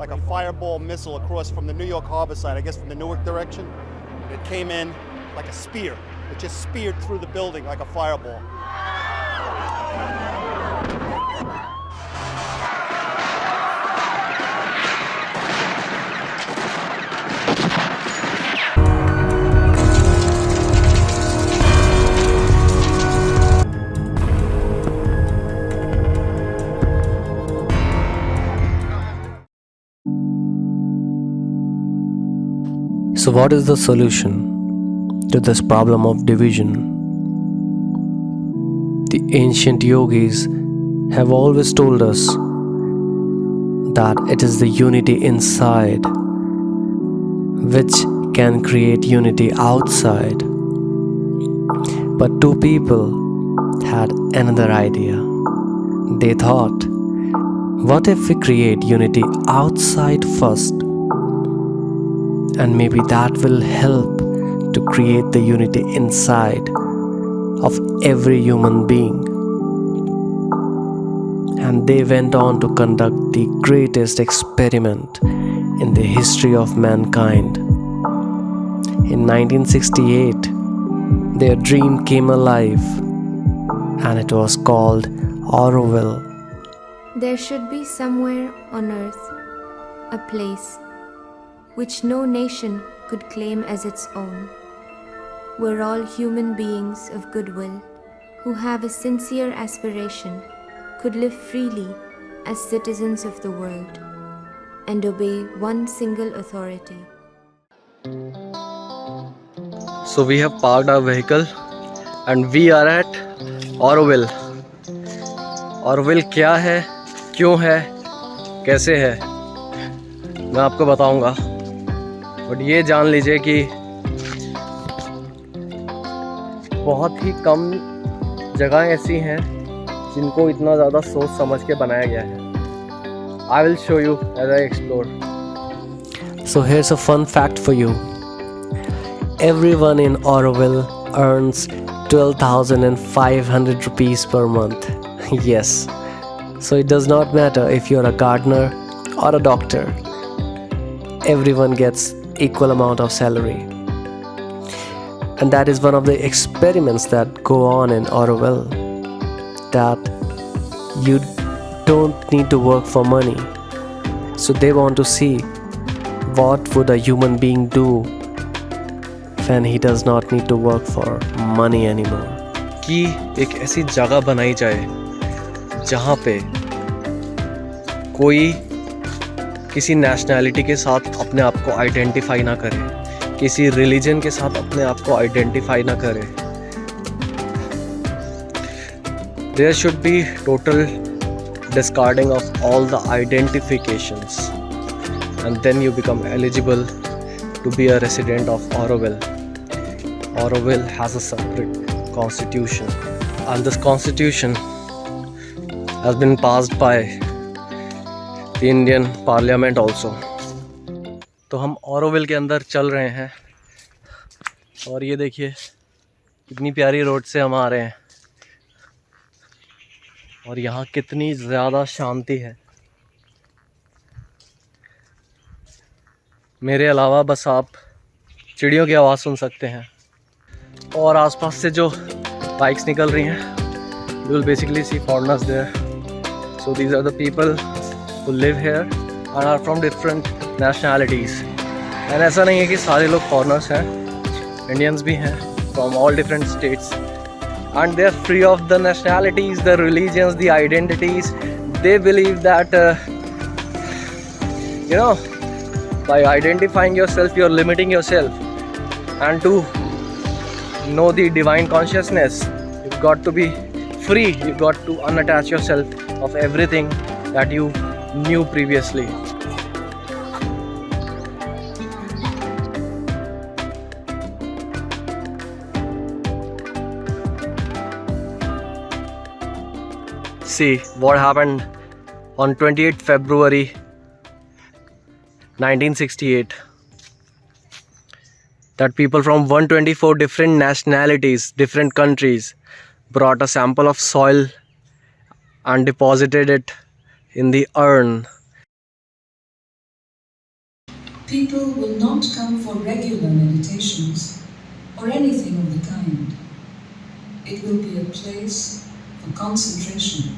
like a fireball missile across from the New York harbor side, I guess from the Newark direction. It came in like a spear. It just speared through the building like a fireball. So what is the solution to this problem of division? The ancient yogis have always told us that it is the unity inside which can create unity outside. But two people had another idea. They thought, what if we create unity outside first? And maybe that will help to create the unity inside of every human being. And they went on to conduct the greatest experiment in the history of mankind. In 1968, their dream came alive, and it was called Auroville. There should be somewhere on earth a place which no nation could claim as its own, where all human beings of goodwill who have a sincere aspiration could live freely as citizens of the world and obey one single authority. So we have parked our vehicle and we are at Auroville. Auroville क्या है, क्यों है, कैसे है, मैं आपको बताऊंगा. But ये जान लीजिए कि बहुत ही कम जगह ऐसी हैं जिनको इतना ज़्यादा सोच समझ के बनाया गया है. I will show you as I explore. So here's a fun fact for you. Everyone in Auroville earns 12,500 rupees per month. Yes. So it does not matter if you're a gardener or a doctor. Everyone gets equal amount of salary. And that is one of the experiments that go on in Auroville, that you don't need to work for money. So they want to see what would a human being do when he does not need to work for money anymore. कि एक ऐसी जगह बनाई जाए जहाँ पे कोई किसी नेशनैलिटी के साथ अपने आप को आइडेंटिफाई ना करे, किसी रिलीजन के साथ अपने आप को आइडेंटिफाई ना करे. There should be total discarding of all the identifications, and then you become eligible to be a resident of Auroville. Auroville has a separate constitution, and this constitution has been passed by the Indian Parliament also. तो हम Auroville के अंदर चल रहे हैं और ये देखिए कितनी प्यारी रोड से हम आ रहे हैं और यहाँ कितनी ज़्यादा शांति है. मेरे अलावा बस आप चिड़ियों की आवाज़ सुन सकते हैं और आसपास से जो बाइक्स निकल रही हैं, you will basically see foreigners there. So these are the people who live here and are from different nationalities. And ऐसा नहीं है कि सारे लोग foreigners हैं, Indians भी हैं from all different states. And they are free of the nationalities, the religions, the identities. They believe that, by identifying yourself, you're limiting yourself. And to know the divine consciousness, you've got to be free. You've got to unattach yourself of everything that you knew previously. See what happened on 28th February 1968. That people from 124 different nationalities, different countries, brought a sample of soil and deposited it in the urn People will not come for regular meditations or anything of the kind. It will be a place for concentration.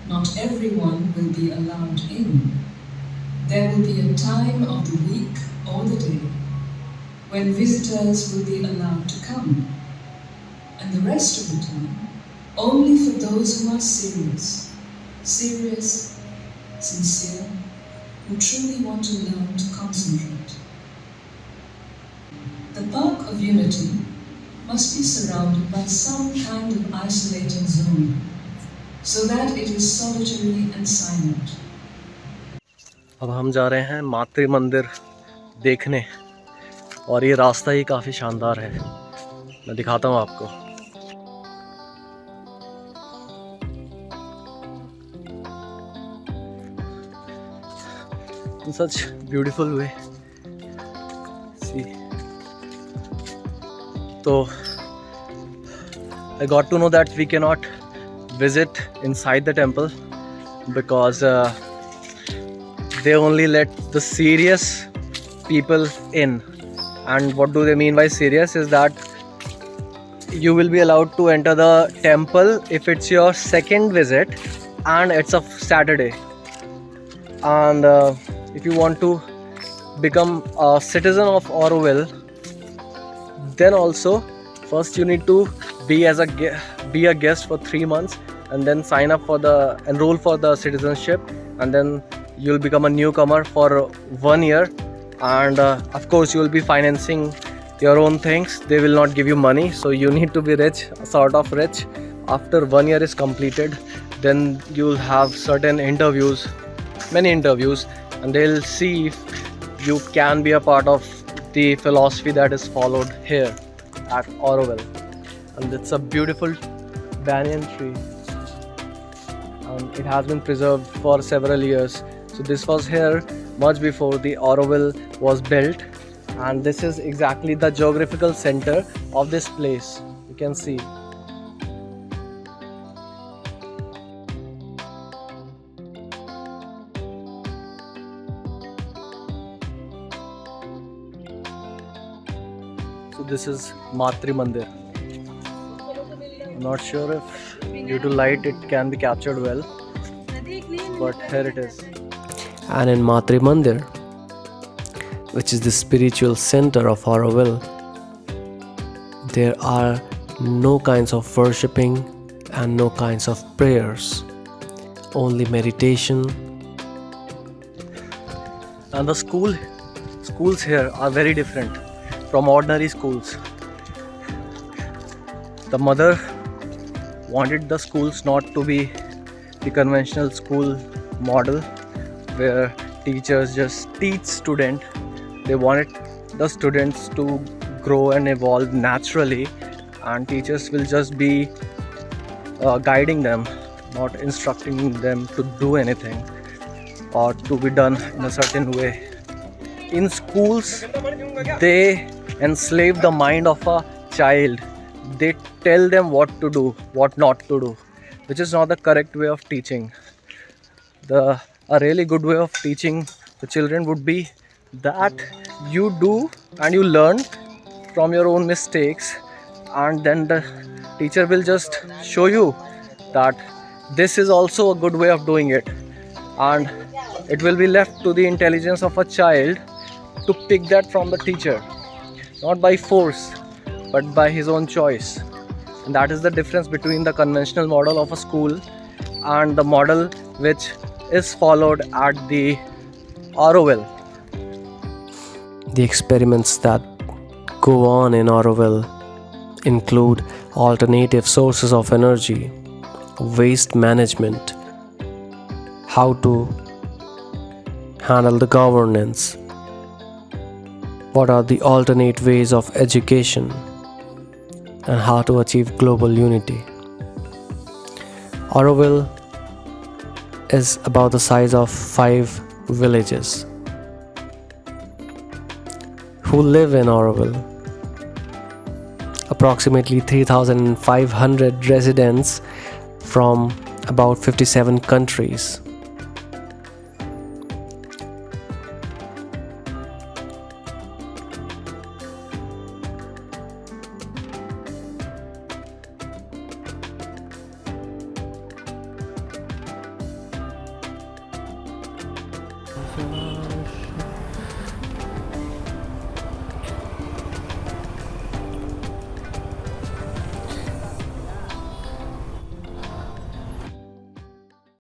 Not everyone will be allowed in. There will be a time of the week or the day when visitors will be allowed to come, and the rest of the time only for those who are serious, sincere, who truly want to learn to concentrate. The Park of Unity must be surrounded by some kind of isolating zone, so that it is solitary and silent. अब हम जा रहे हैं मातृ मंदिर देखने, और ये रास्ता ही काफ़ी शानदार है। मैं दिखाता हूँ आपको। In such beautiful way. See. So I got to know that we cannot visit inside the temple because they only let the serious people in. And what do they mean by serious is that you will be allowed to enter the temple if it's your second visit and it's a Saturday. And if you want to become a citizen of Auroville, then also first you need to be a guest for 3 months and then enroll for the citizenship, and then you'll become a newcomer for 1 year, and of course you will be financing your own things. They will not give you money, so you need to be rich, sort of rich. After 1 year is completed, then you'll have certain interviews, many interviews, and they'll see if you can be a part of the philosophy that is followed here at Auroville. And it's a beautiful banyan tree, and it has been preserved for several years. So this was here much before the Auroville was built, and this is exactly the geographical center of this place. You can see. So this is Matri Mandir. I'm not sure if due to light it can be captured well, but here it is. And in Matri Mandir, which is the spiritual center of Auroville, there are no kinds of worshipping and no kinds of prayers, only meditation. And the schools here are very different from ordinary schools. The mother wanted the schools not to be the conventional school model where teachers just teach students. They wanted the students to grow and evolve naturally, and teachers will just be guiding them, not instructing them to do anything or to be done in a certain way. In schools, they enslave the mind of a child. They tell them what to do, what not to do, which is not the correct way of teaching. A really good way of teaching the children would be that you do and you learn from your own mistakes, and then the teacher will just show you that this is also a good way of doing it, and it will be left to the intelligence of a child to pick that from the teacher, not by force but by his own choice. And that is the difference between the conventional model of a school and the model which is followed at the Auroville. The experiments that go on in Auroville include alternative sources of energy, waste management, how to handle the governance, what are the alternate ways of education, and how to achieve global unity. Auroville is about the size of 5 villages. Who live in Auroville? Approximately 3,500 residents from about 57 countries.